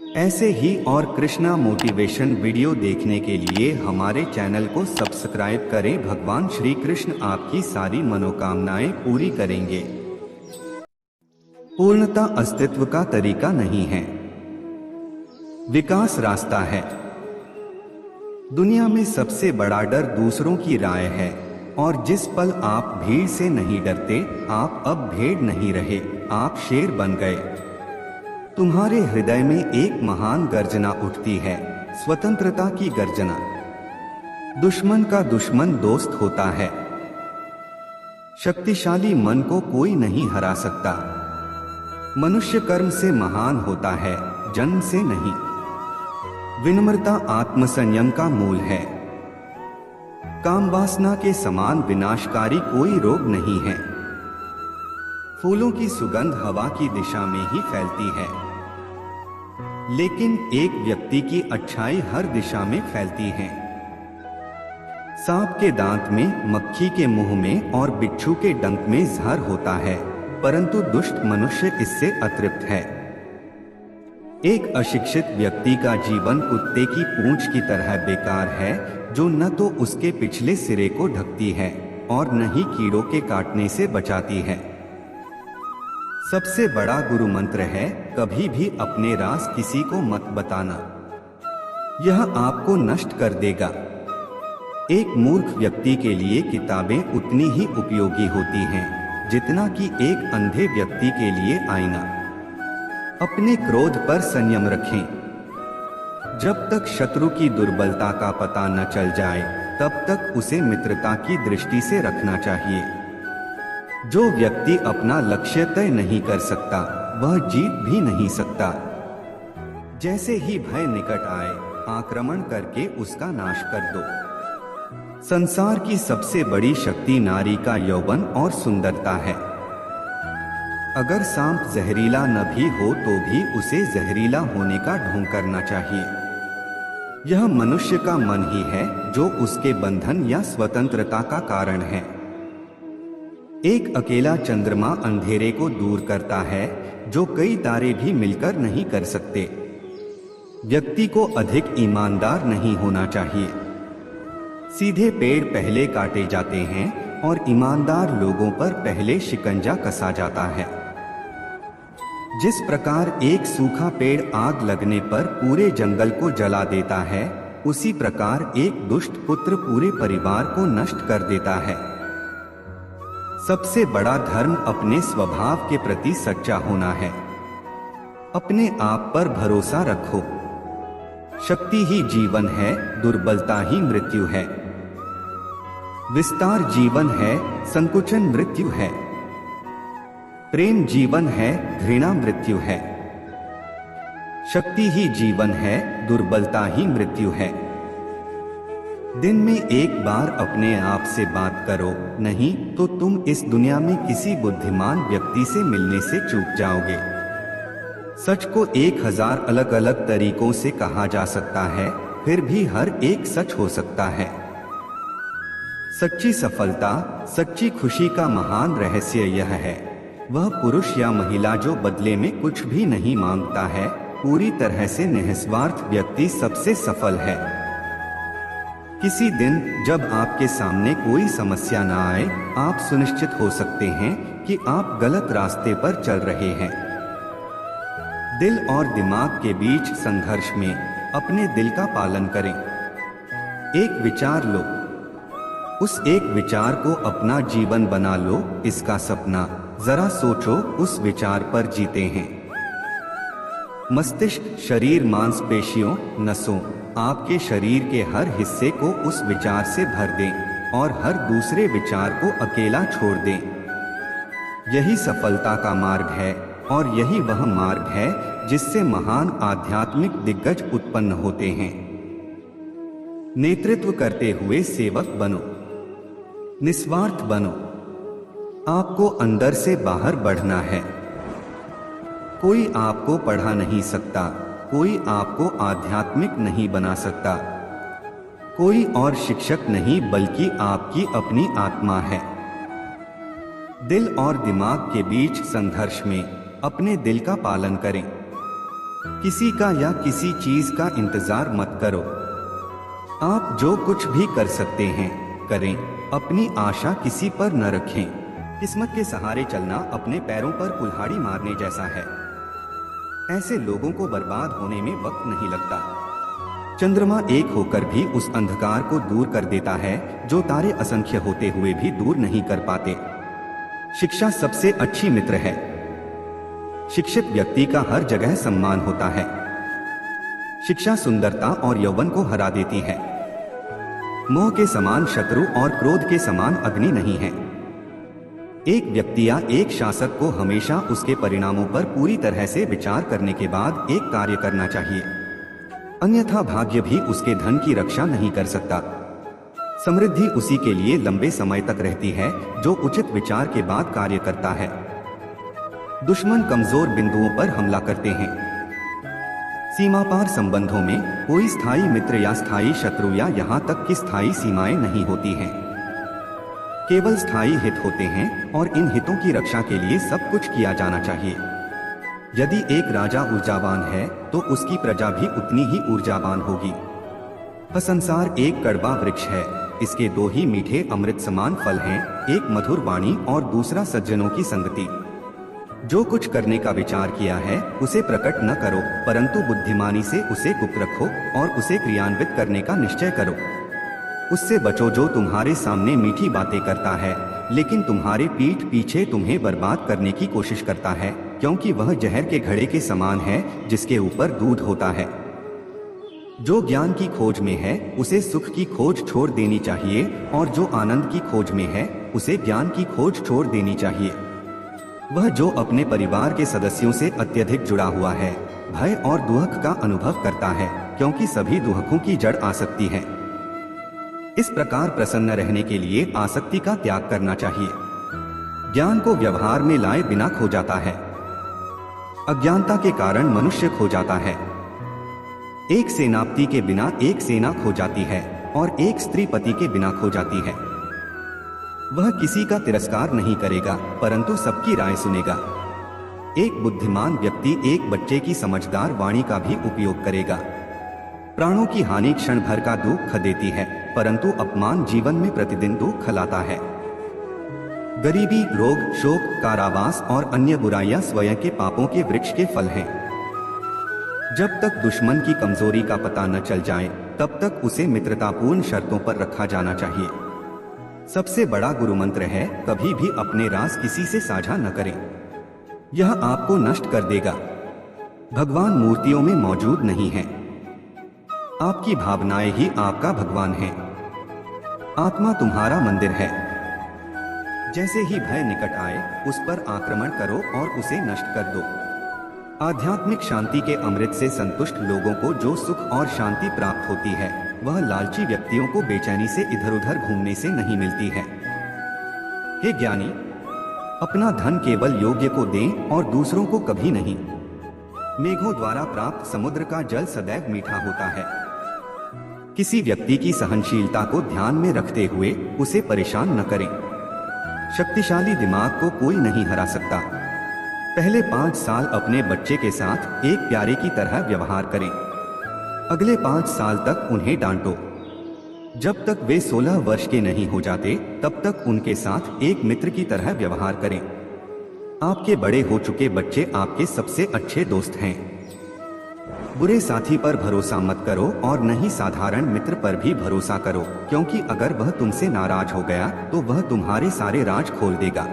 ऐसे ही और Krishna motivation video देखने के लिए हमारे चैनल को सब्सक्राइब करें। भगवान श्री कृष्ण आपकी सारी मनोकामनाएं पूरी करेंगे। पूर्णता अस्तित्व का तरीका नहीं है, विकास रास्ता है। दुनिया में सबसे बड़ा डर दूसरों की राय है, और जिस पल आप भीड़ से नहीं डरते, आप अब भेड़ नहीं रहे, आप शेर बन गए। तुम्हारे हृदय में एक महान गर्जना उठती है, स्वतंत्रता की गर्जना। दुश्मन का दुश्मन दोस्त होता है। शक्तिशाली मन को कोई नहीं हरा सकता। मनुष्य कर्म से महान होता है, जन्म से नहीं। विनम्रता आत्मसंयम का मूल है। कामवासना के समान विनाशकारी कोई रोग नहीं है। फूलों की सुगंध हवा की दिशा में ही फैलती है, लेकिन एक व्यक्ति की अच्छाई हर दिशा में फैलती है। सांप के दांत में, मक्खी के मुंह में और बिच्छू के डंक में जहर होता है, परंतु दुष्ट मनुष्य इससे अतृप्त है। एक अशिक्षित व्यक्ति का जीवन कुत्ते की पूंछ की तरह बेकार है, जो न तो उसके पिछले सिरे को ढकती है और न ही कीड़ों के काटने से बचाती है। सबसे बड़ा गुरु मंत्र है, कभी भी अपने राज किसी को मत बताना, यह आपको नष्ट कर देगा। एक मूर्ख व्यक्ति के लिए किताबें उतनी ही उपयोगी होती हैं जितना कि एक अंधे व्यक्ति के लिए आईना। अपने क्रोध पर संयम रखें। जब तक शत्रु की दुर्बलता का पता न चल जाए, तब तक उसे मित्रता की दृष्टि से रखना चाहिए। जो व्यक्ति अपना लक्ष्य तय नहीं कर सकता, वह जीत भी नहीं सकता। जैसे ही भय निकट आए, आक्रमण करके उसका नाश कर दो। संसार की सबसे बड़ी शक्ति नारी का यौवन और सुंदरता है। अगर सांप जहरीला न भी हो तो भी उसे जहरीला होने का ढोंग करना चाहिए। यह मनुष्य का मन ही है जो उसके बंधन या स्वतंत्रता का कारण है। एक अकेला चंद्रमा अंधेरे को दूर करता है, जो कई तारे भी मिलकर नहीं कर सकते। व्यक्ति को अधिक ईमानदार नहीं होना चाहिए। सीधे पेड़ पहले काटे जाते हैं और ईमानदार लोगों पर पहले शिकंजा कसा जाता है। जिस प्रकार एक सूखा पेड़ आग लगने पर पूरे जंगल को जला देता है, उसी प्रकार एक दुष्ट पुत्र पूरे परिवार को नष्ट कर देता है। सबसे बड़ा धर्म अपने स्वभाव के प्रति सच्चा होना है। अपने आप पर भरोसा रखो। शक्ति ही जीवन है, दुर्बलता ही मृत्यु है। विस्तार जीवन है, संकुचन मृत्यु है। प्रेम जीवन है, घृणा मृत्यु है। शक्ति ही जीवन है, दुर्बलता ही मृत्यु है। दिन में एक बार अपने आप से बात करो, नहीं तो तुम इस दुनिया में किसी बुद्धिमान व्यक्ति से मिलने से चूक जाओगे। सच को 1000 अलग अलग तरीकों से कहा जा सकता है, फिर भी हर एक सच हो सकता है। सच्ची सफलता, सच्ची खुशी का महान रहस्य यह है, वह पुरुष या महिला जो बदले में कुछ भी नहीं मांगता है, पूरी तरह से निस्वार्थ व्यक्ति सबसे सफल है। किसी दिन जब आपके सामने कोई समस्या न आए, आप सुनिश्चित हो सकते हैं कि आप गलत रास्ते पर चल रहे हैं। दिल और दिमाग के बीच संघर्ष में अपने दिल का पालन करें। एक विचार लो, उस एक विचार को अपना जीवन बना लो। इसका सपना जरा सोचो, उस विचार पर जीते हैं। मस्तिष्क, शरीर, मांसपेशियों, नसों, आपके शरीर के हर हिस्से को उस विचार से भर दें और हर दूसरे विचार को अकेला छोड़ दें। यही सफलता का मार्ग है, और यही वह मार्ग है जिससे महान आध्यात्मिक दिग्गज उत्पन्न होते हैं। नेतृत्व करते हुए सेवक बनो, निस्वार्थ बनो। आपको अंदर से बाहर बढ़ना है। कोई आपको पढ़ा नहीं सकता, कोई आपको आध्यात्मिक नहीं बना सकता। कोई और शिक्षक नहीं, बल्कि आपकी अपनी आत्मा है। दिल और दिमाग के बीच संघर्ष में अपने दिल का पालन करें। किसी का या किसी चीज का इंतजार मत करो। आप जो कुछ भी कर सकते हैं करें। अपनी आशा किसी पर न रखें। किस्मत के सहारे चलना अपने पैरों पर कुल्हाड़ी मारने जैसा है। ऐसे लोगों को बर्बाद होने में वक्त नहीं लगता। चंद्रमा एक होकर भी उस अंधकार को दूर कर देता है जो तारे असंख्य होते हुए भी दूर नहीं कर पाते। शिक्षा सबसे अच्छी मित्र है। शिक्षित व्यक्ति का हर जगह सम्मान होता है। शिक्षा सुंदरता और यौवन को हरा देती है। मोह के समान शत्रु और क्रोध के समान अग्नि नहीं है। एक व्यक्ति या एक शासक को हमेशा उसके परिणामों पर पूरी तरह से विचार करने के बाद एक कार्य करना चाहिए, अन्यथा भाग्य भी उसके धन की रक्षा नहीं कर सकता। समृद्धि उसी के लिए लंबे समय तक रहती है जो उचित विचार के बाद कार्य करता है। दुश्मन कमजोर बिंदुओं पर हमला करते हैं। सीमा पार संबंधों में कोई स्थायी मित्र या स्थायी शत्रु या यहाँ तक कि स्थायी सीमाएं नहीं होती हैं। केवल स्थायी हित होते हैं और इन हितों की रक्षा के लिए सब कुछ किया जाना चाहिए। यदि एक राजा ऊर्जावान है तो उसकी प्रजा भी उतनी ही ऊर्जावान होगी। संसार एक कड़वा वृक्ष है, इसके दो ही मीठे अमृत समान फल हैं, एक मधुर वाणी और दूसरा सज्जनों की संगति। जो कुछ करने का विचार किया है उसे प्रकट न करो, परंतु बुद्धिमानी से उसे गुप्त रखो और उसे क्रियान्वित करने का निश्चय करो। उससे बचो जो तुम्हारे सामने मीठी बातें करता है लेकिन तुम्हारे पीठ पीछे तुम्हें बर्बाद करने की कोशिश करता है, क्योंकि वह जहर के घड़े के समान है जिसके ऊपर दूध होता है। जो ज्ञान की खोज में है उसे सुख की खोज छोड़ देनी चाहिए और जो आनंद की खोज में है उसे ज्ञान की खोज छोड़ देनी चाहिए। वह जो अपने परिवार के सदस्यों से अत्यधिक जुड़ा हुआ है भय और दुहक का अनुभव करता है, क्योंकि सभी दुहकों की जड़ आसक्ति है। इस प्रकार प्रसन्न रहने के लिए आसक्ति का त्याग करना चाहिए। ज्ञान को व्यवहार में लाए बिना खो जाता है। अज्ञानता के कारण मनुष्य खो जाता है। एक सेनापति के बिना एक सेना खो जाती है और एक स्त्री पति के बिना खो जाती है। वह किसी का तिरस्कार नहीं करेगा परंतु सबकी राय सुनेगा। एक बुद्धिमान व्यक्ति एक बच्चे की समझदार वाणी का भी उपयोग करेगा। प्राणों की हानि क्षण भर का दुख देती है परंतु अपमान जीवन में प्रतिदिन दुख लाता है। गरीबी, रोग, शोक, कारावास और अन्य बुराइयां स्वयं के पापों के वृक्ष के फल हैं। जब तक दुश्मन की कमजोरी का पता न चल जाए तब तक उसे मित्रतापूर्ण शर्तों पर रखा जाना चाहिए। सबसे बड़ा गुरु मंत्र है कभी भी अपने राज किसी से साझा न करें, यह आपको नष्ट कर देगा। भगवान मूर्तियों में मौजूद नहीं है, आपकी भावनाएं ही आपका भगवान है। आत्मा तुम्हारा मंदिर है। जैसे ही भय निकट आए उस पर आक्रमण करो और उसे नष्ट कर दो। आध्यात्मिक शांति के अमृत से संतुष्ट लोगों को जो सुख और शांति प्राप्त होती है वह लालची व्यक्तियों को बेचैनी से इधर उधर घूमने से नहीं मिलती है। हे ज्ञानी, अपना धन केवल योग्य को दें और दूसरों को कभी नहीं। मेघों द्वारा प्राप्त समुद्र का जल सदैव मीठा होता है। किसी व्यक्ति की सहनशीलता को ध्यान में रखते हुए उसे परेशान न करें। शक्तिशाली दिमाग को कोई नहीं हरा सकता। पहले 5 साल अपने बच्चे के साथ एक प्यारे की तरह व्यवहार करें। अगले 5 साल तक उन्हें डांटो। जब तक वे 16 वर्ष के नहीं हो जाते तब तक उनके साथ एक मित्र की तरह व्यवहार करें। आपके बड़े हो चुके बच्चे आपके सबसे अच्छे दोस्त हैं। बुरे साथी पर भरोसा मत करो और न ही साधारण मित्र पर भी भरोसा करो, क्योंकि अगर वह तुमसे नाराज हो गया तो वह तुम्हारे सारे राज खोल देगा।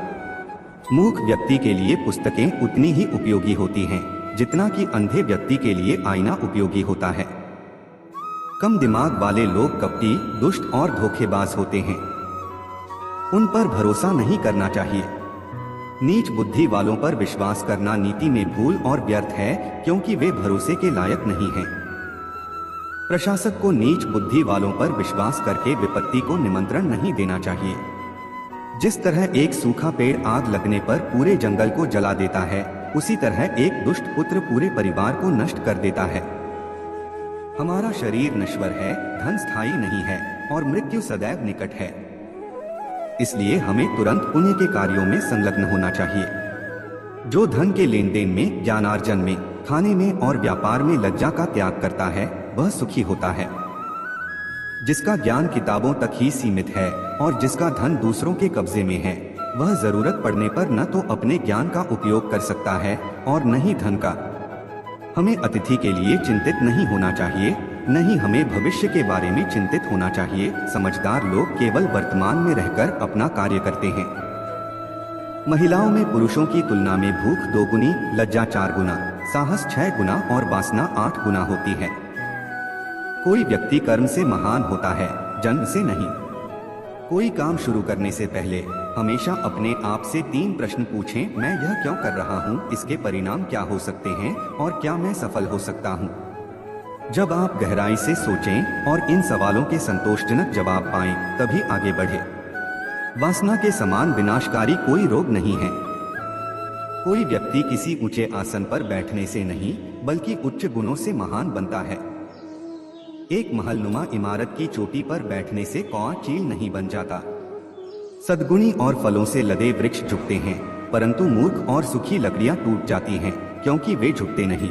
मूर्ख व्यक्ति के लिए पुस्तकें उतनी ही उपयोगी होती हैं जितना कि अंधे व्यक्ति के लिए आईना उपयोगी होता है। कम दिमाग वाले लोग कपटी, दुष्ट और धोखेबाज होते हैं। उन पर भरोसा नहीं करना चाहिए। नीच बुद्धि वालों पर विश्वास करना नीति में भूल और व्यर्थ है, क्योंकि वे भरोसे के लायक नहीं हैं। प्रशासक को नीच बुद्धि वालों पर विश्वास करके विपत्ति को निमंत्रण नहीं देना चाहिए। जिस तरह एक सूखा पेड़ आग लगने पर पूरे जंगल को जला देता है, उसी तरह एक दुष्ट पुत्र पूरे परिवार को नष्ट कर देता है। हमारा शरीर नश्वर है, धन स्थायी नहीं है और मृत्यु सदैव निकट है। इसलिए हमें तुरंत पुण्य के कार्यों में संलग्न होना चाहिए। जो धन के लेन देन में, ज्ञानार्जन में, खाने में और व्यापार में लज्जा का त्याग करता है वह सुखी होता है। जिसका ज्ञान किताबों तक ही सीमित है और जिसका धन दूसरों के कब्जे में है, वह जरूरत पड़ने पर न तो अपने ज्ञान का उपयोग कर सकता है और न ही धन का। हमें अतिथि के लिए चिंतित नहीं होना चाहिए, न ही हमें भविष्य के बारे में चिंतित होना चाहिए। समझदार लोग केवल वर्तमान में रहकर अपना कार्य करते हैं। महिलाओं में पुरुषों की तुलना में भूख 2 गुनी, लज्जा 4 गुना, साहस 6 गुना और वासना 8 गुना होती है। कोई व्यक्ति कर्म से महान होता है, जन्म से नहीं। कोई काम शुरू करने से पहले हमेशा अपने आप से 3 प्रश्न पूछें। मैं यह क्यों कर रहा हूँ, इसके परिणाम क्या हो सकते हैं और क्या मैं सफल हो सकता हूँ। जब आप गहराई से सोचें और इन सवालों के संतोषजनक जवाब पाएं, तभी आगे बढ़े। वासना के समान विनाशकारी कोई रोग नहीं है। कोई व्यक्ति किसी ऊंचे आसन पर बैठने से नहीं बल्कि उच्च गुणों से महान बनता है। एक महलनुमा इमारत की चोटी पर बैठने से कौआ चील नहीं बन जाता। सद्गुणी और फलों से लदे वृक्ष झुकते हैं, परंतु मूर्ख और सूखी लकड़ियां टूट जाती हैं, क्योंकि वे झुकते नहीं।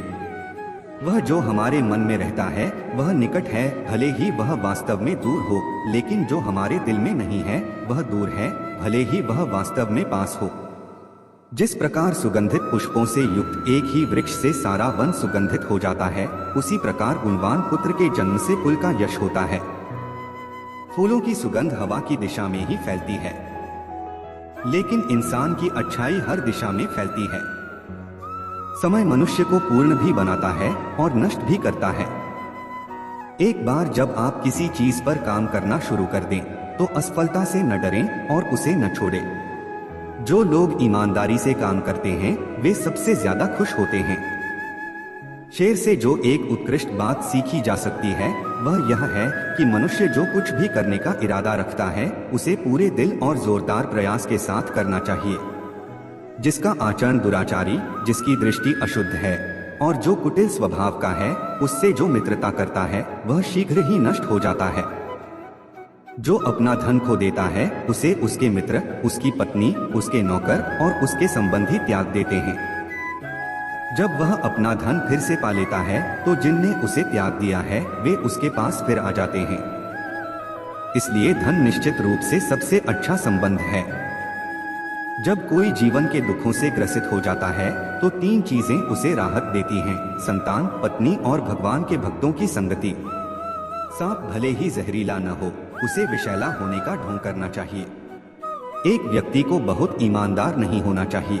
वह जो हमारे मन में रहता है वह निकट है, भले ही वह वास्तव में दूर हो, लेकिन जो हमारे दिल में नहीं है वह दूर है, भले ही वह वास्तव में पास हो। जिस प्रकार सुगंधित पुष्पों से युक्त एक ही वृक्ष से सारा वन सुगंधित हो जाता है, उसी प्रकार गुणवान पुत्र के जन्म से कुल का यश होता है। फूलों की सुगंध हवा की दिशा में ही फैलती है, लेकिन इंसान की अच्छाई हर दिशा में फैलती है। समय मनुष्य को पूर्ण भी बनाता है और नष्ट भी करता है। एक बार जब आप किसी चीज पर काम करना शुरू कर दें, तो असफलता से न डरें और उसे न छोड़ें। जो लोग ईमानदारी से काम करते हैं वे सबसे ज्यादा खुश होते हैं। शेर से जो एक उत्कृष्ट बात सीखी जा सकती है वह यह है कि मनुष्य जो कुछ भी करने का इरादा रखता है उसे पूरे दिल और जोरदार प्रयास के साथ करना चाहिए। जिसका आचरण दुराचारी, जिसकी दृष्टि अशुद्ध है और जो कुटिल स्वभाव का है, उससे जो मित्रता करता है वह शीघ्र ही नष्ट हो जाता है। जो अपना धन खो देता है उसे उसके मित्र, उसकी पत्नी, उसके नौकर और उसके संबंधी त्याग देते हैं। जब वह अपना धन फिर से पा लेता है तो जिनने उसे त्याग दिया है वे उसके पास फिर आ जाते हैं। इसलिए धन निश्चित रूप से सबसे अच्छा संबंध है। जब कोई जीवन के दुखों से ग्रसित हो जाता है तो 3 चीजें उसे राहत देती हैं: संतान, पत्नी और भगवान के भक्तों की संगति। सांप भले ही जहरीला न हो, उसे विषैला होने का ढोंग करना चाहिए। एक व्यक्ति को बहुत ईमानदार नहीं होना चाहिए।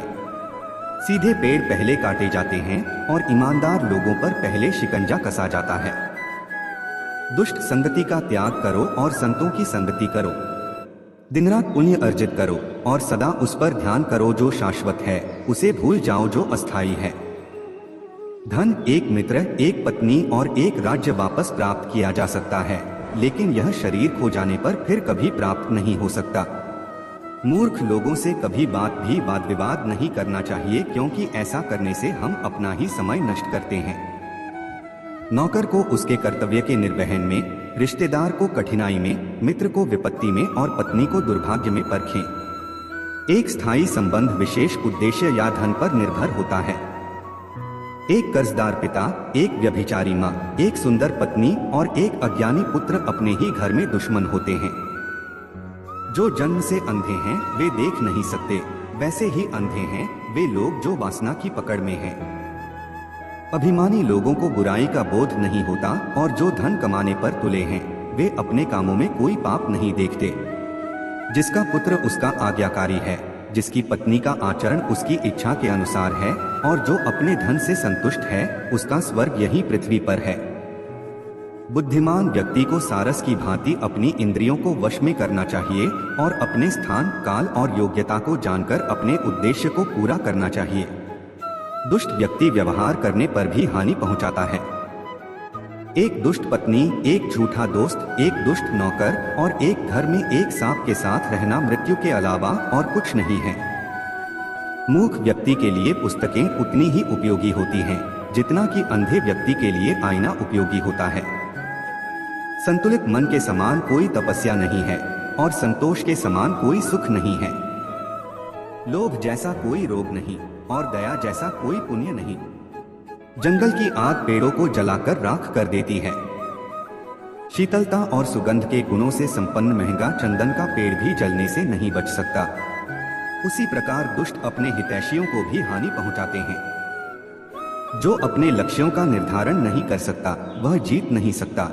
सीधे पेड़ पहले काटे जाते हैं और ईमानदार लोगों पर पहले शिकंजा कसा जाता है। दुष्ट संगति का त्याग करो और संतों की संगति करो। दिन रात पुण्य अर्जित करो और सदा उस पर ध्यान करो जो शाश्वत है, उसे भूल जाओ जो अस्थायी है। धन, एक मित्र, एक पत्नी और एक राज्य वापस प्राप्त किया जा सकता है, लेकिन यह शरीर खो जाने पर फिर कभी प्राप्त नहीं हो सकता। मूर्ख लोगों से कभी भी वाद विवाद नहीं करना चाहिए, क्योंकि ऐसा करने से हम अपना ही समय नष्ट करते हैं। नौकर को उसके कर्तव्य के निर्वहन में, रिश्तेदार को कठिनाई में, मित्र को विपत्ति में और पत्नी को दुर्भाग्य में परखें। एक स्थायी संबंध विशेष उद्देश्य या धन पर निर्भर होता है। एक कर्जदार पिता, एक व्यभिचारी माँ, एक सुंदर पत्नी और एक अज्ञानी पुत्र अपने ही घर में दुश्मन होते हैं। जो जन्म से अंधे हैं वे देख नहीं सकते, वैसे ही अंधे हैं वे लोग जो वासना की पकड़ में हैं। अभिमानी लोगों को बुराई का बोध नहीं होता और जो धन कमाने पर तुले हैं वे अपने कामों में कोई पाप नहीं देखते। जिसका पुत्र उसका आज्ञाकारी है, जिसकी पत्नी का आचरण उसकी इच्छा के अनुसार है और जो अपने धन से संतुष्ट है, उसका स्वर्ग यही पृथ्वी पर है। बुद्धिमान व्यक्ति को सारस की भांति अपनी इंद्रियों को वश में करना चाहिए और अपने स्थान, काल और योग्यता को जानकर अपने उद्देश्य को पूरा करना चाहिए। दुष्ट व्यक्ति व्यवहार करने पर भी हानि पहुंचाता है। एक दुष्ट पत्नी, एक झूठा दोस्त, एक दुष्ट नौकर और एक घर में एक सांप के साथ रहना मृत्यु के अलावा और कुछ नहीं है। मूर्ख व्यक्ति के लिए पुस्तकें उतनी ही उपयोगी होती हैं जितना कि अंधे व्यक्ति के लिए आईना उपयोगी होता है। संतुलित मन के समान कोई तपस्या नहीं है और संतोष के समान कोई सुख नहीं है। लोभ जैसा कोई रोग नहीं और दया जैसा कोई पुण्य नहीं। जंगल की आग पेड़ों को जलाकर राख कर देती है। शीतलता और सुगंध के गुणों से संपन्न महंगा चंदन का पेड़ भी जलने से नहीं बच सकता। उसी प्रकार दुष्ट अपने हितैषियों को भी हानि पहुंचाते हैं। जो अपने लक्ष्यों का निर्धारण नहीं कर सकता वह जीत नहीं सकता।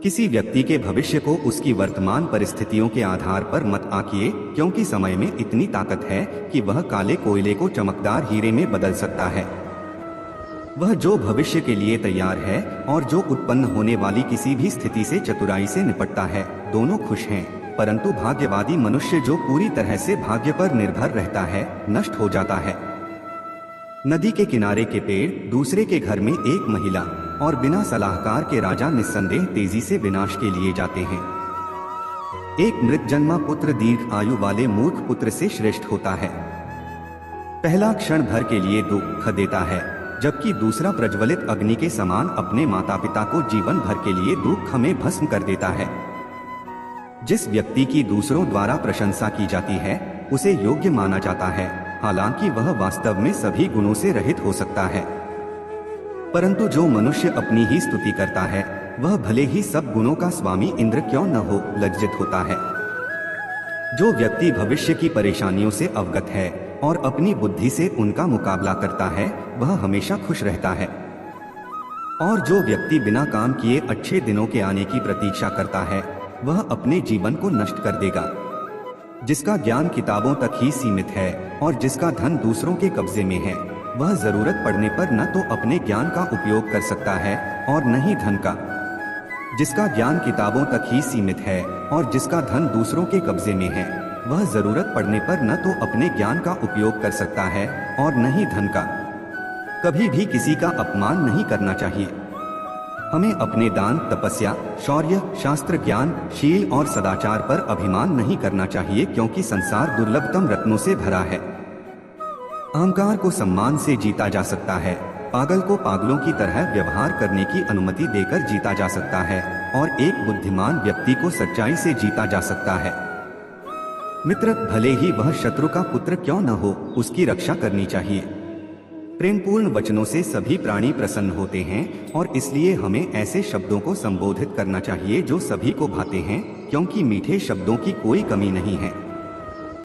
किसी व्यक्ति के भविष्य को उसकी वर्तमान परिस्थितियों के आधार पर मत आंकिए, क्योंकि समय में इतनी ताकत है कि वह काले कोयले को चमकदार हीरे में बदल सकता है। वह जो भविष्य के लिए तैयार है और जो उत्पन्न होने वाली किसी भी स्थिति से चतुराई से निपटता है, दोनों खुश हैं। परंतु भाग्यवादी मनुष्य जो पूरी तरह से भाग्य पर निर्भर रहता है, नष्ट हो जाता है। नदी के किनारे के पेड़, दूसरे के घर में एक महिला और बिना सलाहकार के राजा निस्संदेह तेजी से विनाश के लिए जाते हैं। एक मृत जन्मा पुत्र दीर्घ आयु वाले मूर्ख पुत्र से श्रेष्ठ होता है। पहला क्षण भर के लिए दुख देता है, जबकि दूसरा प्रज्वलित अग्नि के समान अपने माता पिता को जीवन भर के लिए दुख में भस्म कर देता है। जिस व्यक्ति की दूसरों द्वारा प्रशंसा की जाती है उसे योग्य माना जाता है, हालांकि वह वास्तव में सभी गुणों से रहित हो सकता है। परंतु जो मनुष्य अपनी ही स्तुति करता है वह भले ही सब गुणों का स्वामी इंद्र क्यों न हो, लज्जित होता है। जो व्यक्ति भविष्य की परेशानियों से अवगत है और अपनी बुद्धि से उनका मुकाबला करता है वह हमेशा खुश रहता है। और जो व्यक्ति बिना काम किए अच्छे दिनों के आने की प्रतीक्षा करता है वह अपने जीवन को नष्ट कर देगा। जिसका ज्ञान किताबों तक ही सीमित है और जिसका धन दूसरों के कब्जे में है, वह जरूरत पड़ने पर न तो अपने ज्ञान का उपयोग कर सकता है और न ही धन का। जिसका ज्ञान किताबों तक ही सीमित है और जिसका धन दूसरों के कब्जे में है, वह जरूरत पड़ने पर न तो अपने ज्ञान का उपयोग कर सकता है और न ही धन का। कभी भी किसी का अपमान नहीं करना चाहिए। हमें अपने दान, तपस्या, शौर्य, शास्त्र ज्ञान, शील और सदाचार पर अभिमान नहीं करना चाहिए, क्योंकि संसार दुर्लभतम रत्नों से भरा है। अहंकार को सम्मान से जीता जा सकता है, पागल को पागलों की तरह व्यवहार करने की अनुमति देकर जीता जा सकता है और एक बुद्धिमान व्यक्ति को सच्चाई से जीता जा सकता है। मित्र भले ही वह शत्रु का पुत्र क्यों न हो, उसकी रक्षा करनी चाहिए। प्रेमपूर्ण वचनों से सभी प्राणी प्रसन्न होते हैं और इसलिए हमें ऐसे शब्दों को संबोधित करना चाहिए जो सभी को भाते हैं, क्योंकि मीठे शब्दों की कोई कमी नहीं है।